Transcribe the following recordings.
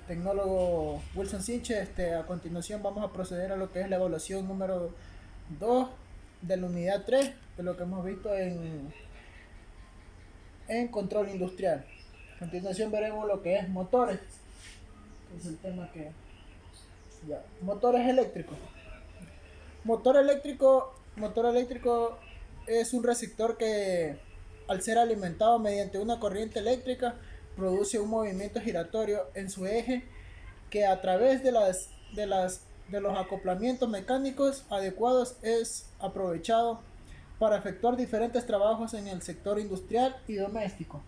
tecnólogo Wilson Sinche. A continuación vamos a proceder a lo que es la evaluación número 2 de la unidad 3 de lo que hemos visto en control industrial. A continuación veremos lo que es motores, que es el tema que... Ya. Motores eléctricos. Motor eléctrico es un receptor que, al ser alimentado mediante una corriente eléctrica, produce un movimiento giratorio en su eje que, a través de los acoplamientos mecánicos adecuados, es aprovechado para efectuar diferentes trabajos en el sector industrial y doméstico.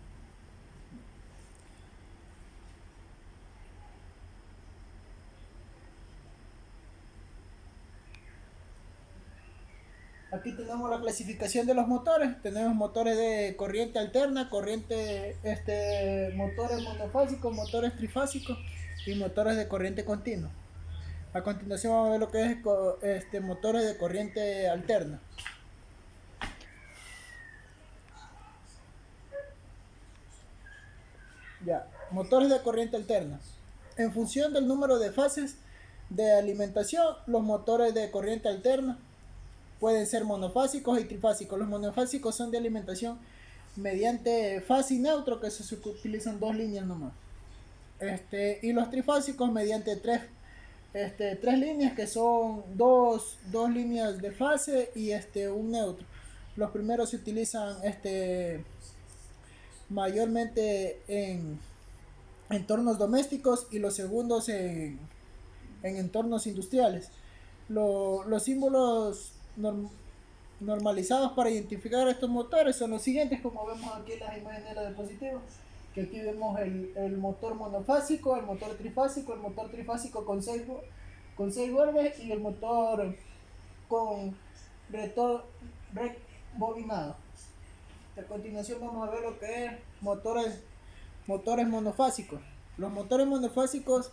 Aquí tenemos la clasificación de los motores. Tenemos motores de corriente alterna, motores monofásicos, motores trifásicos y motores de corriente continua. A continuación vamos a ver lo que es motores de corriente alterna. Ya, motores de corriente alterna. En función del número de fases de alimentación, los motores de corriente alterna pueden ser monofásicos y trifásicos. Los monofásicos son de alimentación mediante fase y neutro, que se utilizan dos líneas nomás. Y los trifásicos mediante tres líneas, que son dos líneas de fase y un neutro. Los primeros se utilizan mayormente en entornos domésticos y los segundos en entornos industriales. Los símbolos normalizados para identificar estos motores son los siguientes, como vemos aquí en las imágenes de la diapositiva, que aquí vemos el motor monofásico, el motor trifásico con 6 vuelves y el motor con rebobinado. A continuación vamos a ver lo que es motores monofásicos. Los motores monofásicos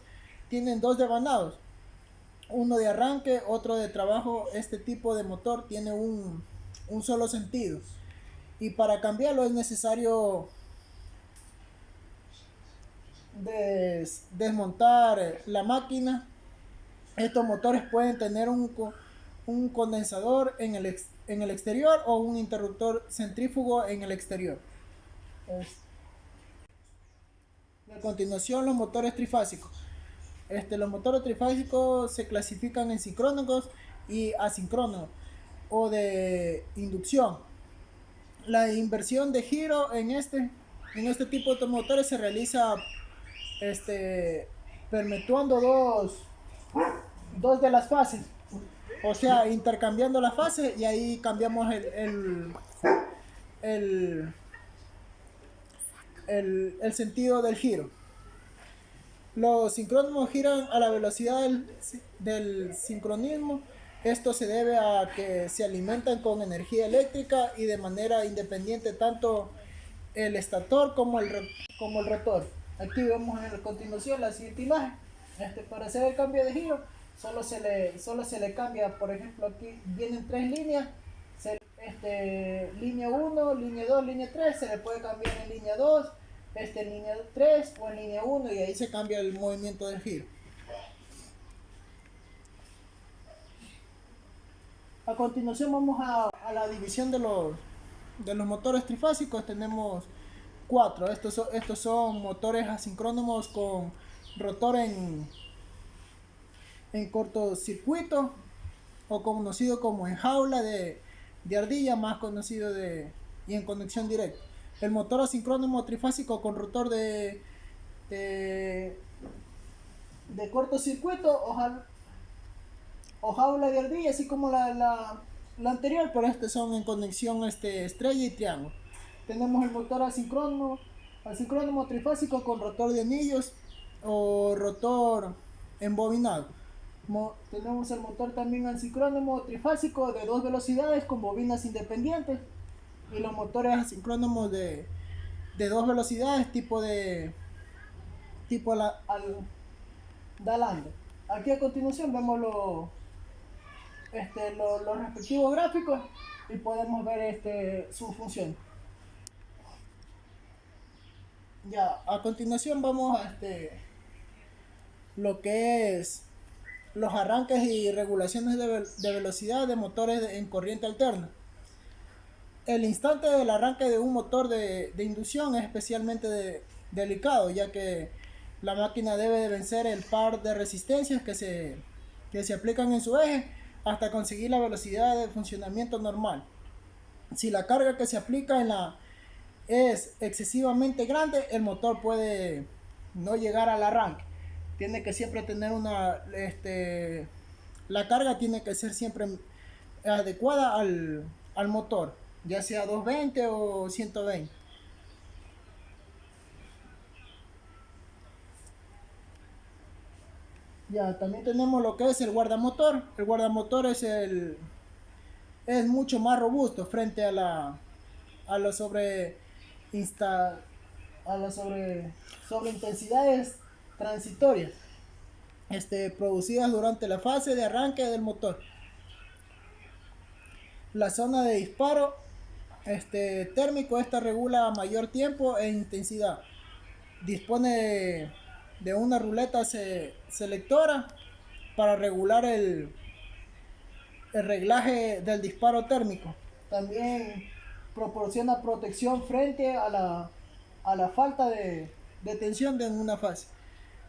tienen dos devanados, uno de arranque, otro de trabajo. Este tipo de motor tiene un solo sentido, y para cambiarlo es necesario desmontar la máquina. Estos motores pueden tener un condensador en el exterior o un interruptor centrífugo en el exterior. A continuación, los motores trifásicos. Los motores trifásicos se clasifican en sincrónicos y asincrónicos, o de inducción. La inversión de giro en este tipo de motores se realiza perpetuando dos de las fases, o sea, intercambiando las fases, y ahí cambiamos el, el sentido del giro. Los sincrónomos giran a la velocidad del sincronismo. Esto se debe a que se alimentan con energía eléctrica y de manera independiente tanto el estator como el rotor. Aquí vemos a continuación la siguiente imagen. Para hacer el cambio de giro solo se le cambia, por ejemplo, aquí vienen tres líneas, línea 1, línea 2, línea 3, se le puede cambiar en línea 2, en línea 3 o en línea 1, y ahí se cambia el movimiento del giro. A continuación vamos a la división de los motores trifásicos. Tenemos 4. Estos son motores asincrónomos con rotor en cortocircuito, o conocido como en jaula de ardilla, más conocido y en conexión directa. El motor asincrónomo trifásico con rotor de cortocircuito o jaula de ardilla, así como la anterior, pero son en conexión estrella y triángulo. Tenemos el motor asincrónomo trifásico con rotor de anillos o rotor embobinado. Tenemos el motor también asincrónomo trifásico de dos velocidades con bobinas independientes, y los motores asincrónomos de dos velocidades tipo Dalando. Aquí a continuación vemos los respectivos gráficos y podemos ver su función. Ya, a continuación vamos lo que es los arranques y regulaciones de velocidad de motores en corriente alterna. El instante del arranque de un motor de inducción es especialmente delicado, ya que la máquina debe de vencer el par de resistencias que se aplican en su eje hasta conseguir la velocidad de funcionamiento normal. Si la carga que se aplica es excesivamente grande, el motor puede no llegar al arranque. Tiene que siempre tener la carga tiene que ser siempre adecuada al motor, ya sea 220 o 120. Ya, también tenemos lo que es el guardamotor. El guardamotor es mucho más robusto frente a la sobre insta, a las sobre intensidades transitorias producidas durante la fase de arranque del motor. La zona de disparo térmico, esta regula mayor tiempo e intensidad. Dispone de una ruleta selectora para regular el reglaje del disparo térmico. También proporciona protección frente a la falta de tensión de una fase.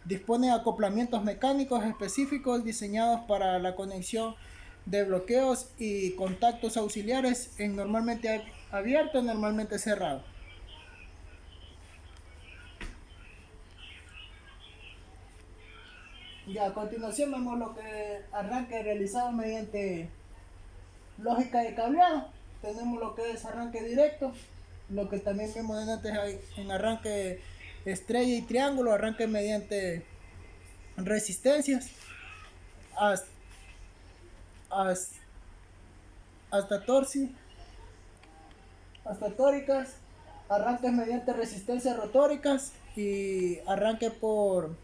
Dispone de acoplamientos mecánicos específicos diseñados para la conexión de bloqueos y contactos auxiliares en normalmente abierto, normalmente cerrado. Y a continuación vemos lo que arranque realizado mediante lógica de cableado. Tenemos lo que es arranque directo, lo que también vemos antes en arranque estrella y triángulo, arranque mediante resistencias hasta, hasta torsi, hasta tóricas, arranques mediante resistencias rotóricas y arranque por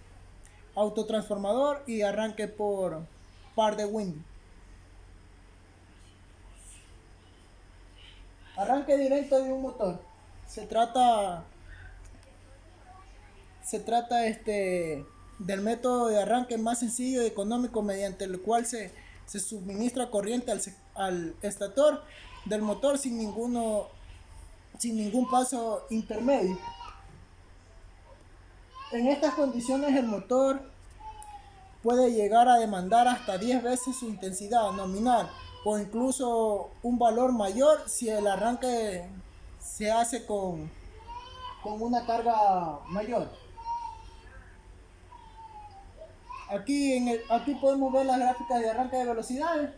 autotransformador y arranque por par de winding. Arranque directo de un motor. Se trata del método de arranque más sencillo y económico mediante el cual se suministra corriente al estator del motor sin ningún paso intermedio. En estas condiciones el motor puede llegar a demandar hasta 10 veces su intensidad nominal o incluso un valor mayor si el arranque se hace con una carga mayor. Aquí podemos ver las gráficas de arranque de velocidades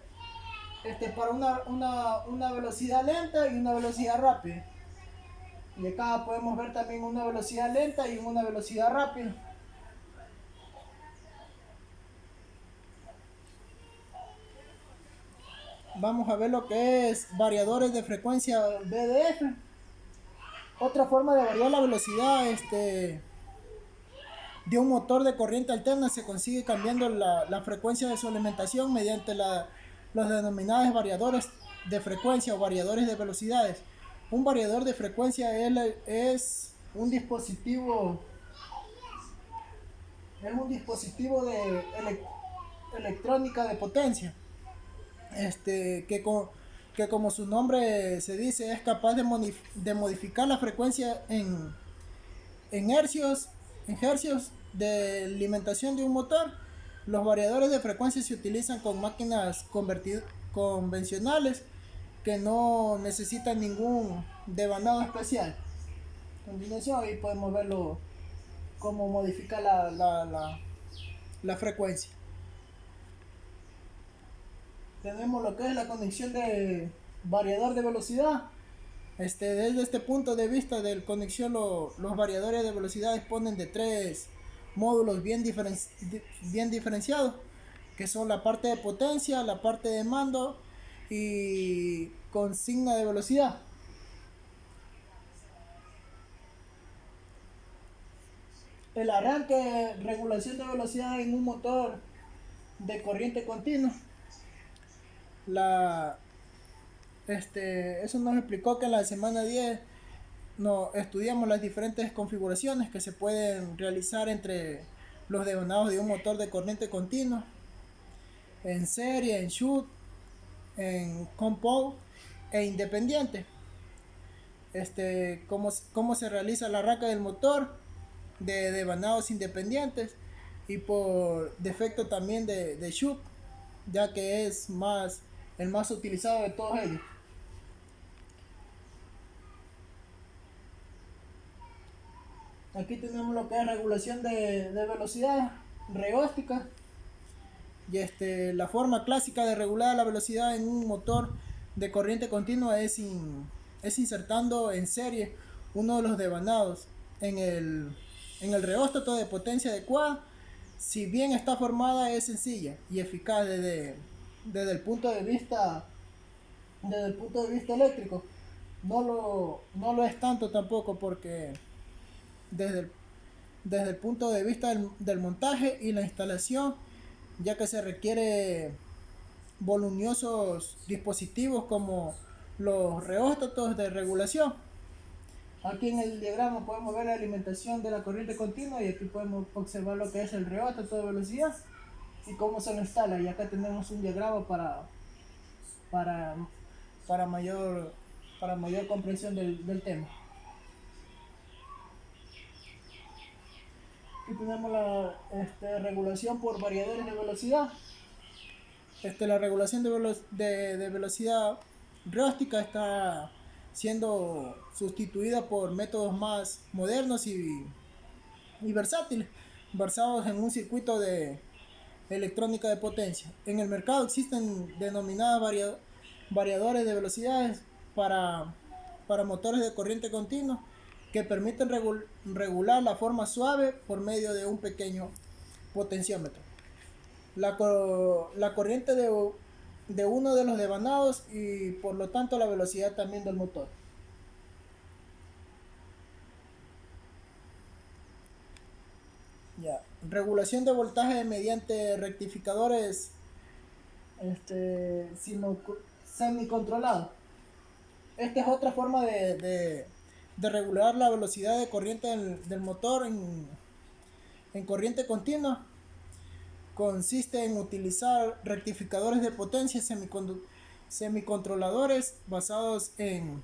para una velocidad lenta y una velocidad rápida. Y acá podemos ver también una velocidad lenta y una velocidad rápida. Vamos a ver lo que es variadores de frecuencia VDF. Otra forma de variar la velocidad de un motor de corriente alterna se consigue cambiando la frecuencia de su alimentación mediante los denominados variadores de frecuencia o variadores de velocidades. Un variador de frecuencia es un dispositivo de electrónica de potencia que como su nombre se dice es capaz de modificar la frecuencia en hercios de alimentación de un motor. Los variadores de frecuencia se utilizan con máquinas convencionales que no necesitan ningún devanado especial. A continuación ahí podemos verlo cómo modificar la frecuencia. Tenemos lo que es la conexión de variador de velocidad. Desde este punto de vista de conexión, los variadores de velocidad disponen de tres módulos bien diferenciados, que son la parte de potencia, la parte de mando y consigna de velocidad. El arranque, regulación de velocidad en un motor de corriente continua. Eso nos explicó que en la semana 10 estudiamos las diferentes configuraciones que se pueden realizar entre los devanados de un motor de corriente continua en serie, en shoot, en compound e independiente. Cómo se realiza la arranque del motor de devanados independientes y por defecto también de shoot, ya que es el más utilizado de todos ellos. Aquí tenemos lo que es regulación de velocidad reóstica. Y la forma clásica de regular la velocidad en un motor de corriente continua es insertando en serie uno de los devanados en el reóstato de potencia adecuada. Si bien está formada, es sencilla y eficaz desde el punto de vista eléctrico. No lo es tanto tampoco, porque desde el, desde el punto de vista del montaje y la instalación, ya que se requiere voluminosos dispositivos como los reóstatos de regulación. Aquí en el diagrama podemos ver la alimentación de la corriente continua y aquí podemos observar lo que es el reóstato de velocidad y cómo se lo instala. Y acá tenemos un diagrama para, para, mayor, para mayor comprensión del tema. Aquí tenemos la regulación por variadores de velocidad. La regulación de velocidad reóstica está siendo sustituida por métodos más modernos y versátiles, basados en un circuito de electrónica de potencia. En el mercado existen denominadas variadores de velocidades para motores de corriente continua que permiten regular la forma suave por medio de un pequeño potenciómetro. La corriente de uno de los devanados y por lo tanto la velocidad también del motor. Ya. Regulación de voltaje mediante rectificadores semicontrolados. Esta es otra forma de regular la velocidad de corriente del motor en corriente continua. Consiste en utilizar rectificadores de potencia semicontroladores basados en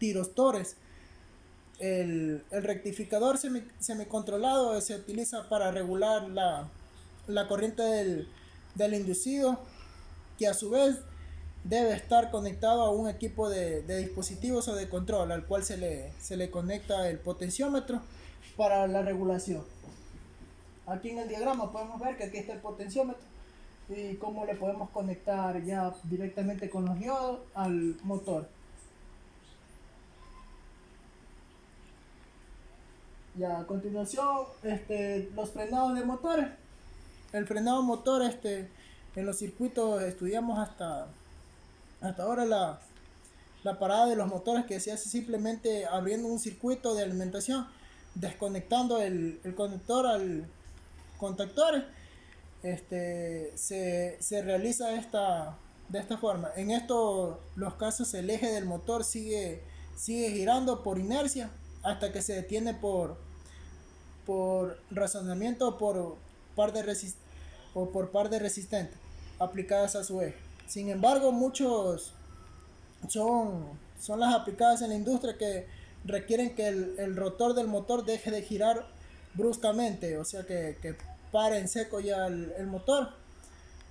tirostores. El rectificador semicontrolado se utiliza para regular la corriente del inducido, que a su vez debe estar conectado a un equipo de dispositivos o de control al cual se le conecta el potenciómetro para la regulación. Aquí en el diagrama podemos ver que aquí está el potenciómetro y cómo le podemos conectar ya directamente con los diodos al motor. Ya a continuación, los frenados de motores. El frenado motor, en los circuitos estudiamos hasta ahora la parada de los motores, que se hace simplemente abriendo un circuito de alimentación, desconectando el conector al contactor. Se realiza de esta forma. En estos los casos, el eje del motor sigue girando por inercia hasta que se detiene por razonamiento o por par de resistentes aplicadas a su eje. Sin embargo, muchos son las aplicadas en la industria, que requieren que el rotor del motor deje de girar bruscamente, o sea que pare en seco ya el motor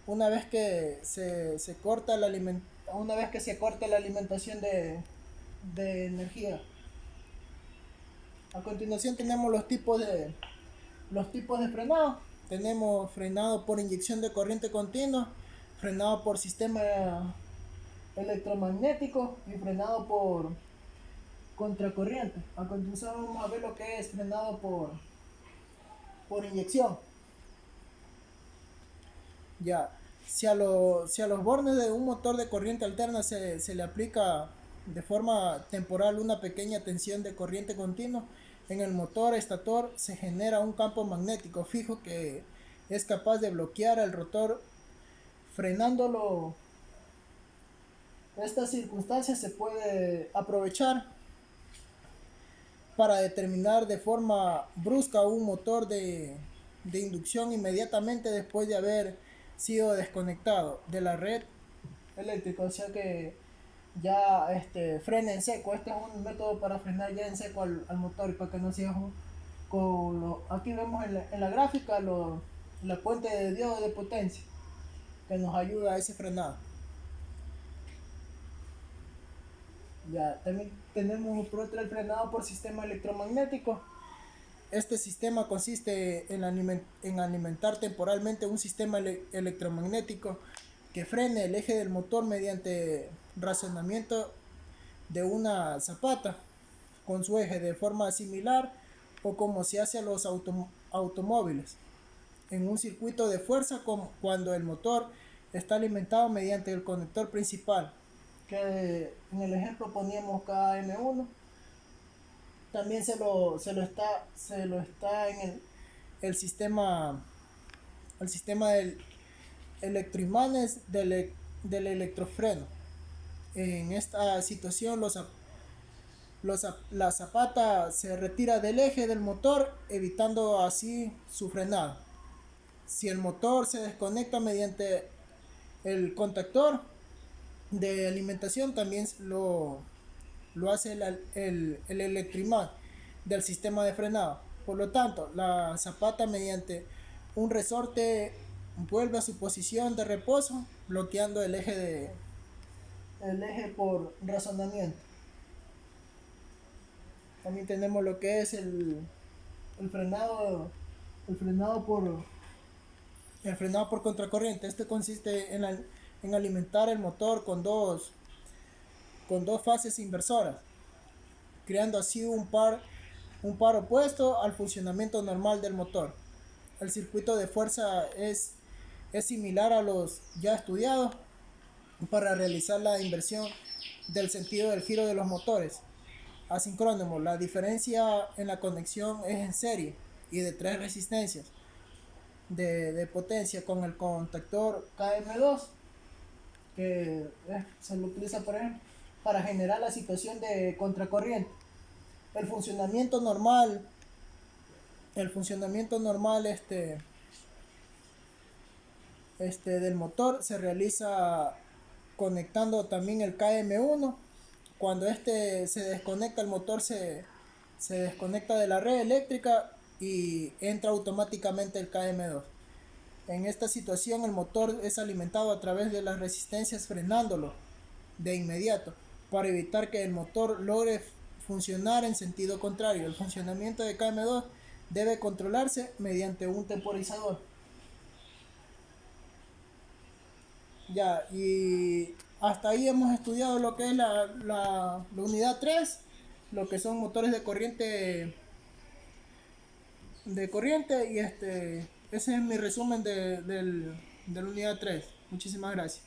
una vez que se corta la alimentación de energía. A continuación tenemos los tipos de frenado. Tenemos frenado por inyección de corriente continua, frenado por sistema electromagnético y frenado por contracorriente. A continuación vamos a ver lo que es frenado por inyección. Ya, si a los bornes de un motor de corriente alterna se le aplica de forma temporal una pequeña tensión de corriente continua, en el motor estator se genera un campo magnético fijo que es capaz de bloquear el rotor frenándolo. Esta circunstancia se puede aprovechar para determinar de forma brusca un motor de de inducción inmediatamente después de haber sido desconectado de la red eléctrica, o sea que ya frena en seco. Este es un método para frenar ya en seco al motor y para que no siga aquí vemos en la gráfica la fuente de diodo de potencia que nos ayuda a ese frenado. Ya también tenemos por otro el frenado por sistema electromagnético. Este sistema consiste en alimentar temporalmente un sistema electromagnético que frene el eje del motor mediante razonamiento de una zapata con su eje de forma similar o como se hace a los automóviles en un circuito de fuerza, como cuando el motor está alimentado mediante el conector principal, que en el ejemplo poníamos KM1. También se lo está en el sistema del electroimanes del electrofreno. En esta situación la zapata se retira del eje del motor, evitando así su frenado. Si el motor se desconecta mediante el contactor de alimentación, también lo hace el electroimán del sistema de frenado. Por lo tanto, la zapata mediante un resorte vuelve a su posición de reposo, bloqueando el eje por razonamiento. También tenemos lo que es el frenado el frenado por el frenado por contracorriente. Este consiste en alimentar el motor con dos fases inversoras, creando así un par opuesto al funcionamiento normal del motor. El circuito de fuerza es similar a los ya estudiados para realizar la inversión del sentido del giro de los motores asincrónicos. La diferencia en la conexión es en serie y de 3 resistencias de potencia con el contactor KM2, que se lo utiliza por ejemplo para generar la situación de contracorriente. El funcionamiento normal del motor se realiza conectando también el KM1. Cuando se desconecta, el motor se desconecta de la red eléctrica y entra automáticamente el KM2. En esta situación el motor es alimentado a través de las resistencias, frenándolo de inmediato para evitar que el motor logre funcionar en sentido contrario. El funcionamiento de KM2 debe controlarse mediante un temporizador. Ya, y hasta ahí hemos estudiado lo que es la unidad 3, lo que son motores de corriente y ese es mi resumen de la unidad 3. Muchísimas gracias.